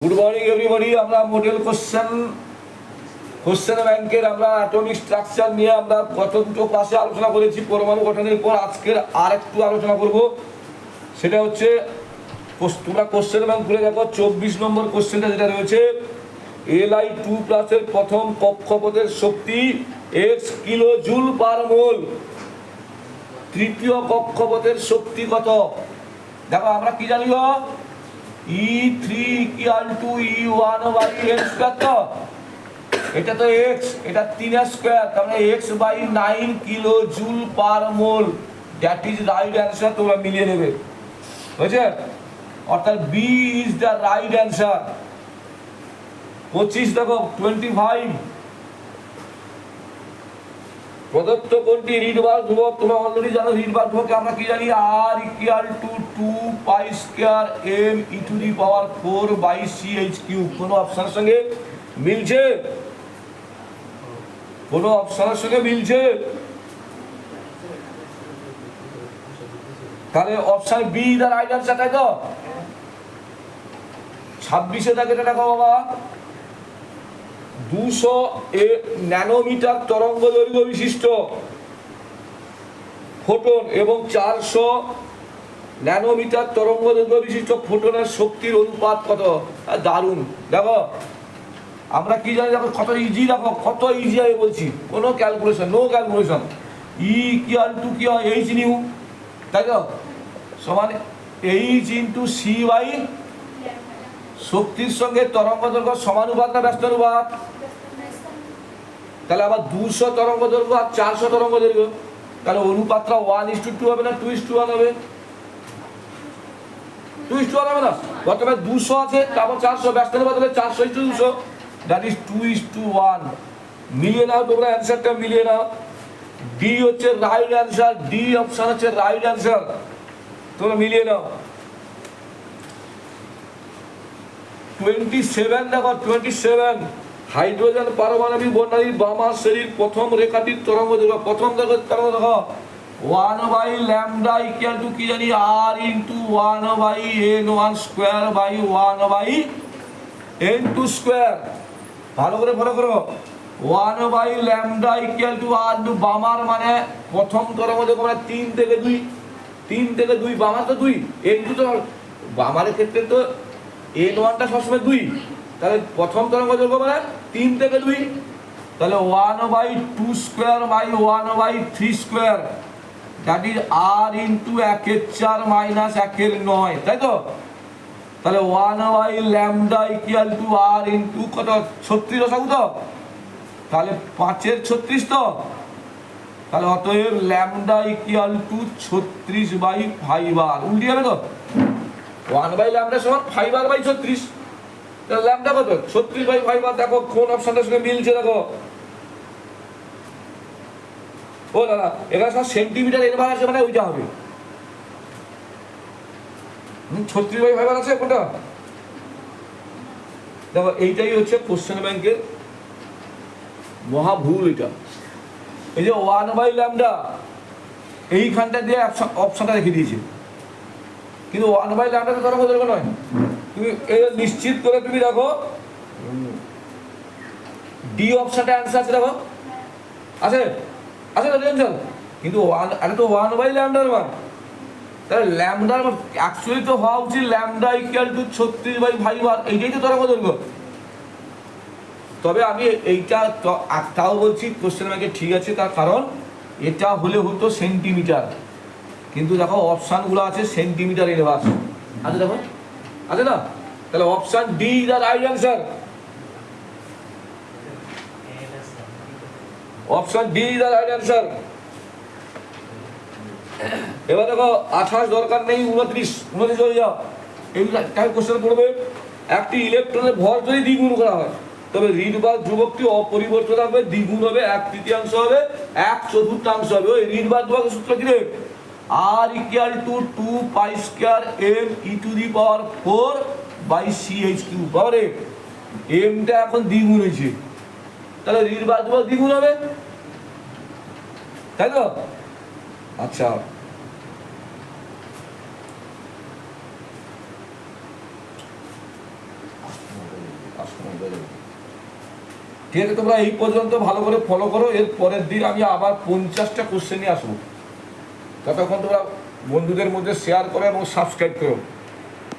Good morning everybody. আমরা model question ব্যাংকের আমরা অ্যাটমিক স্ট্রাকচার নিয়ে আমরা গত দুটো ক্লাসে আলোচনা করেছি পরমাণু গঠনের পর। আজকের আর একটু আলোচনা করব, সেটা হচ্ছে তোমরা কোশ্চেন ব্যাংক খুলে দেখো 24 নম্বর কোশ্চেনটা যেটা রয়েছে, Li2 প্লাসের প্রথম কক্ষপথের শক্তি x কিলো জুল পার মোল, তৃতীয় কক্ষপথের শক্তি কত? দেখো আমরা কি জানি, E3 equal to E1 by n square. তো এটা তো x, এটা 3 স্কয়ার, তার মানে x by 9 kilo joule per mole, that is right answer. তোমরা মিলিয়ে নেবে, বুঝেছে? অর্থাৎ B is the right answer. 25 দেখো 25, প্রদত্ত কোনটি রিডবার ধ্রুবক? তোমরা অলরেডি জানো রিডবার ধ্রুবককে আমরা কি জানি, r equal to 2 pi square m e to the power 4 by ch cube. কোনো অপশনের সঙ্গে মিলছে? কোনো অপশনের সঙ্গে মিলছে? তাহলে option B the right answer, তাই তো? 26 দেখো, এটা দেখো বাবা, 200 ন্যানোমিটার তরঙ্গ দৈর্ঘ্য বিশিষ্ট ফোটন এবং 400 ন্যানোমিটার তরঙ্গ দৈর্ঘ্য বিশিষ্ট ফোটনের শক্তির অনুপাত কত? দারুণ। দেখো আমরা কি জানি, দেখো কত ইজি, দেখো কত ইজি আমি বলছি, কোনো calculation, no calculation. E equal to কি হয়, এইচ নিউ, তাই তো? সমান এইচ ইন্টু সি বাই শক্তির সঙ্গে তরঙ্গ দৈর্ঘ্য সমানুপাত না ব্যস্তানুপাত? তাহলে আবার 200 তরঙ্গ দৈর্ঘ্য আর 400 তরঙ্গ দৈর্ঘ্য, তাহলে অনুপাতটা 1:2 হবে না 2:1 হবে? 2:1 হবে না? প্রথমে 200 আছে, তারপর 400, ব্যস্তানুপাত হলে 400:200, দ্যাট ইজ 2:1। মিলিয়ে নাও তোমরা, অ্যান্সারটা মিলিয়ে নাও। ডি হচ্ছে রাইট অ্যান্সার, ডি অপশন হচ্ছে রাইট অ্যান্সার, তোমরা মিলিয়ে নাও। 27 দেখো, 27, হাইড্রোজেন পারমাণবিক বর্ণালীর বামার শ্রেণীর প্রথম রেখাটির তরঙ্গ দৈর্ঘ্য, প্রথম তরঙ্গ দেখো 1 বাই ল্যামডা ইকুয়াল টু কি জানি, r into 1 by n1 square by 1 by n2 square. ভালো করে ফলো করো, 1 by lambda equal to r to বামার, মানে প্রথম তরঙ্গ দৈর্ঘ্য মানে 3 থেকে 2, 3 থেকে 2, বামার তো 2, n2 তো বামারের ক্ষেত্রে তো n1টা সবসময় 2, তাহলে প্রথম তরঙ্গ দৈর্ঘ্য মানে 3 থেকে 2, তাহলে 1 by 2 square by 1 by 3 square, that is r into 1/4 minus 1/9, তাই তো? তাহলে 1 by lambda equal to r into কত, 36 রসাগু তো, তাহলে 5/36 তো, তাহলে অতএব ল্যামডা ইকুয়াল টু 36/5r, উল্টি হবে তো? 1 বাই ল্যামডা সমান 5r বাই 36, তাহলে ল্যামডা কত, 36/5r। দেখো কোন অপশনটার সঙ্গে মিলছে, দেখো। ও দাদা, এখানে সব সেন্টিমিটার এর বার আছে, মানে ওইটা হবে 36/5r আছে কোনটা? দেখো এইটাই হচ্ছে কোশ্চেন ব্যাংকের মহা ভুল। এটা এই যে 1 বাই ল্যামডা এইখানটা দিয়ে অপশনটা রেখে দিয়েছে, কিন্তু 1 বাই ল্যামডা তো তরঙ্গ দৈর্ঘ্য নয়। তুমি এই নিশ্চিত করে তুমি দেখো ডি অপশনটা অ্যান্সার আছে, দেখো আছে, আছে তো টেনশন, কিন্তু এটা তো 1 বাই ল্যামডার মান, তাহলে ল্যামডার মান অ্যাকচুয়ালি তো হওয়া উচিত ল্যামডা ইকুয়াল টু 36/5r, এইটাই তো তরঙ্গ দৈর্ঘ্য। তবে আমি এইটা তাও বলছি কোশ্চেন ব্যাংকে ঠিক আছে, তার কারণ এটা হলে হতো সেন্টিমিটার, কিন্তু দেখো অপশানগুলো আছে সেন্টিমিটার ইনভার্স আছে, দেখো আছে না? তাহলে option D is the right answer, option D is the right answer. এবার দেখো 28 দরকার নেই, 29 হয়ে যাও। এই কোশ্চেন পড়বে, একটি ইলেকট্রনের ভর যদি দ্বিগুণ করা হয় তবে রিডবার ধ্রুবকটি অপরিবর্তিত থাকবে, দ্বিগুণ হবে 1/3 হবে, 1/4 হবে। ওই রিডবার ধ্রুবকের সূত্র কি রে? r equal to 2 pi square m e to the power 4 by ch cube. বাবারে mটা এখন দ্বিগুণ হয়েছে, তাহলে রিডবার ধ্রুবক দ্বিগুণ হবে, তাই তো? আচ্ছা, সময় হয়ে যাবে। ঠিক আছে, তোমরা এই পর্যন্ত ভালো করে ফলো করো। এর পরের দিন আমি আবার 50টা কোশ্চেন নিয়ে আসবো। ততক্ষণ তোমরা বন্ধুদের মধ্যে শেয়ার করো এবং সাবস্ক্রাইব করো।